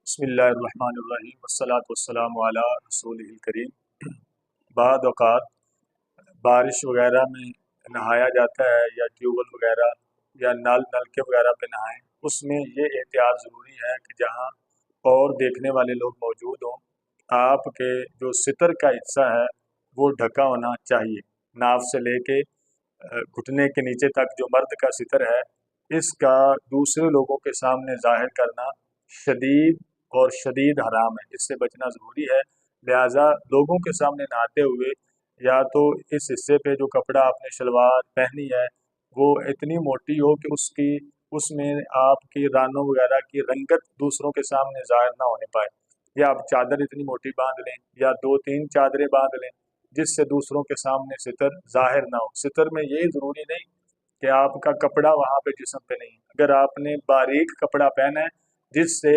بسم اللہ الرحمن الرحیم والصلاۃ والسلام علی رسول الکریم۔ بعض اوقات بارش وغیرہ میں نہایا جاتا ہے یا ٹیوب ویل وغیرہ یا نلکے وغیرہ پہ نہائیں، اس میں یہ احتیاط ضروری ہے کہ جہاں اور دیکھنے والے لوگ موجود ہوں، آپ کے جو ستر کا حصہ ہے وہ ڈھکا ہونا چاہیے۔ ناف سے لے کے گھٹنے کے نیچے تک جو مرد کا ستر ہے، اس کا دوسرے لوگوں کے سامنے ظاہر کرنا شدید حرام ہے، اس سے بچنا ضروری ہے۔ لہٰذا لوگوں کے سامنے نہاتے ہوئے یا تو اس حصے پہ جو کپڑا آپ نے شلوار پہنی ہے وہ اتنی موٹی ہو کہ اس میں آپ کی رانوں وغیرہ کی رنگت دوسروں کے سامنے ظاہر نہ ہونے پائے، یا آپ چادر اتنی موٹی باندھ لیں یا 2-3 چادریں باندھ لیں جس سے دوسروں کے سامنے ستر ظاہر نہ ہو۔ ستر میں یہ ضروری نہیں کہ آپ کا کپڑا وہاں پہ جسم پہ نہیں، اگر آپ نے باریک کپڑا پہنا ہے جس سے